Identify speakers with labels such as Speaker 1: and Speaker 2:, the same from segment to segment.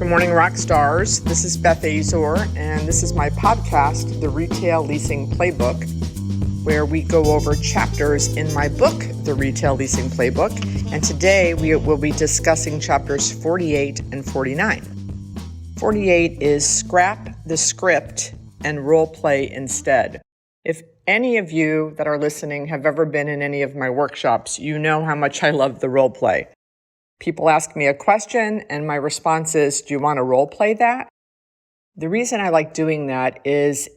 Speaker 1: Good morning, rock stars. This is Beth, and this is my podcast, The Retail Leasing Playbook, where we go over chapters in my book, The Retail Leasing Playbook. And today we will be discussing chapters 48 and 49. 48 is scrap the script and role play instead. If any of you that are listening have ever been in any of my workshops, you know how much I love the role play. People ask me a question and my response is, do you want to role play that? The reason I like doing that is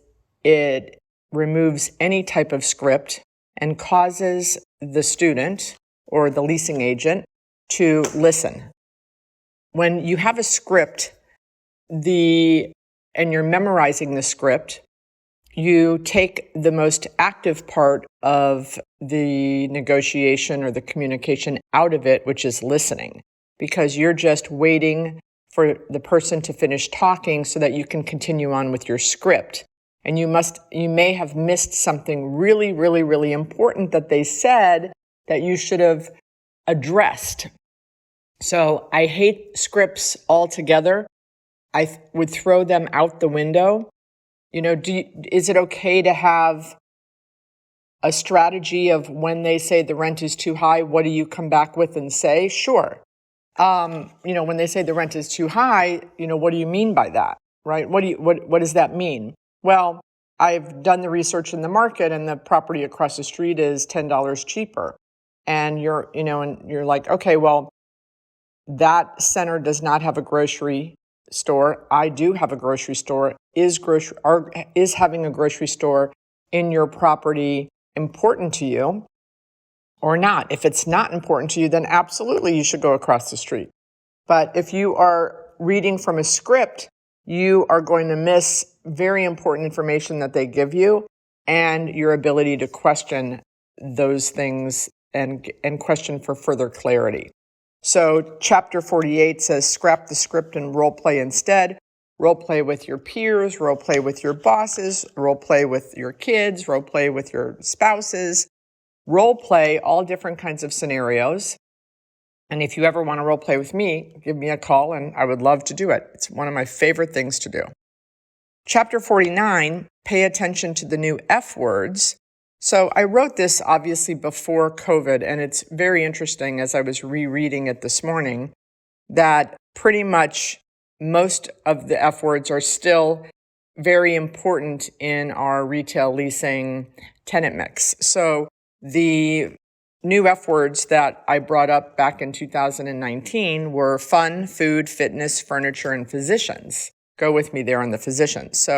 Speaker 1: it removes any type of script and causes the student or the leasing agent to listen. When you have a script and you're memorizing the script, you take the most active part of the negotiation or the communication out of it, which is listening, because you're just waiting for the person to finish talking so that you can continue on with your script. And you may have missed something really, really, really important that they said that you should have addressed. So I hate scripts altogether. I would throw them out the window. Is it okay to have a strategy of when they say the rent is too high, what do you come back with and say? Sure. When they say the rent is too high, what do you mean by that, right? What does that mean? Well, I've done the research in the market and the property across the street is $10 cheaper. And you're like, okay, well, that center does not have a grocery store. I do have a grocery store. Is having a grocery store in your property important to you or not? If it's not important to you, then absolutely you should go across the street. But if you are reading from a script, you are going to miss very important information that they give you and your ability to question those things and question for further clarity. So chapter 48 says scrap the script and role play instead. Role play with your peers, role play with your bosses, role play with your kids, role play with your spouses, role play all different kinds of scenarios. And if you ever want to role play with me, give me a call and I would love to do it. It's one of my favorite things to do. Chapter 49, pay attention to the new F words. So I wrote this obviously before COVID, and it's very interesting as I was rereading it this morning that pretty much most of the F words are still very important in our retail leasing tenant mix. So the new F words that I brought up back in 2019 were fun, food, fitness, furniture, and physicians. Go with me there on the physicians.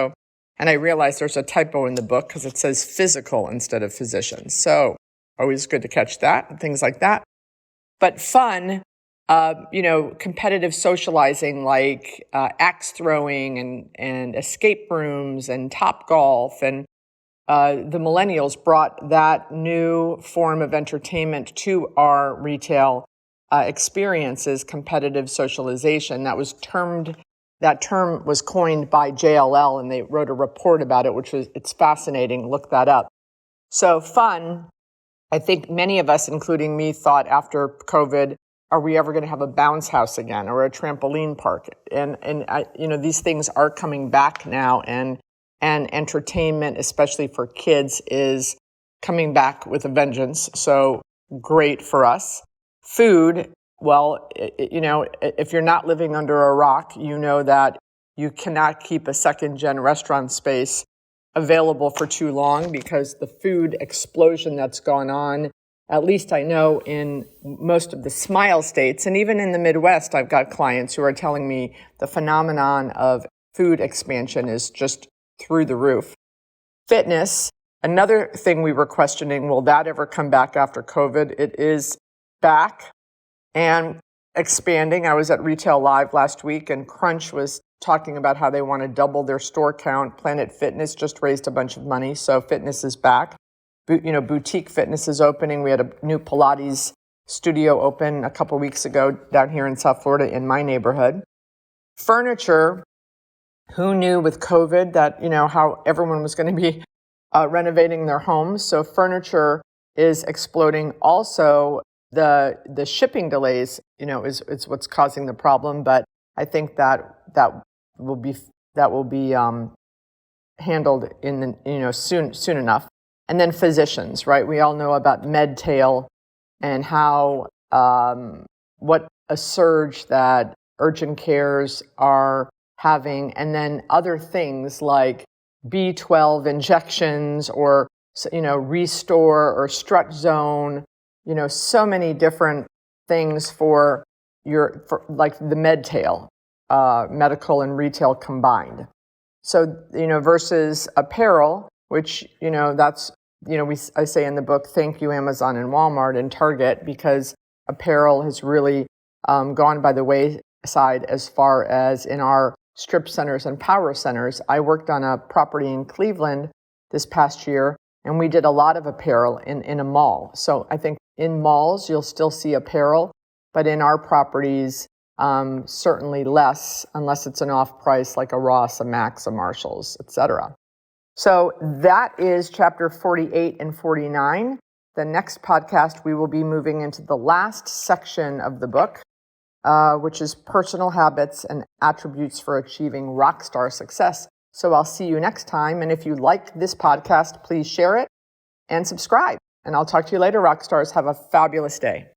Speaker 1: And I realized there's a typo in the book because it says physical instead of physicians. So always good to catch that and things like that. But fun, competitive socializing like axe throwing and escape rooms and top golf. And the millennials brought that new form of entertainment to our retail experiences, competitive socialization. That term was coined by JLL, and they wrote a report about it, it's fascinating. Look that up. So fun, I think many of us, including me, thought after COVID, are we ever going to have a bounce house again or a trampoline park? And these things are coming back now, and entertainment, especially for kids, is coming back with a vengeance. So great for us. Food. Well, if you're not living under a rock, you know that you cannot keep a second-gen restaurant space available for too long because the food explosion that's gone on, at least I know in most of the Smile states, and even in the Midwest, I've got clients who are telling me the phenomenon of food expansion is just through the roof. Fitness, another thing we were questioning, will that ever come back after COVID? It is back and expanding. I was at Retail Live last week, and Crunch was talking about how they want to double their store count. Planet Fitness just raised a bunch of money, so fitness is back. Boutique fitness is opening. We had a new Pilates studio open a couple weeks ago down here in South Florida in my neighborhood. Furniture, who knew with COVID that, how everyone was going to be renovating their homes. So furniture is exploding. Also, the shipping delays, is what's causing the problem. But I think that will be handled soon enough. And then physicians, right? We all know about MedTail and how what a surge that urgent cares are having, and then other things like B12 injections or Restore or Strut Zone, so many different things for like the MedTail, medical and retail combined. So, versus apparel, which, that's, I say in the book, thank you, Amazon and Walmart and Target, because apparel has really gone by the wayside as far as in our strip centers and power centers. I worked on a property in Cleveland this past year, and we did a lot of apparel in a mall. So I think in malls, you'll still see apparel, but in our properties, certainly less, unless it's an off price like a Ross, a Max, a Marshalls, etc. So that is chapter 48 and 49. The next podcast, we will be moving into the last section of the book, which is personal habits and attributes for achieving rockstar success. So I'll see you next time. And if you like this podcast, please share it and subscribe. And I'll talk to you later, Rockstars. Have a fabulous day.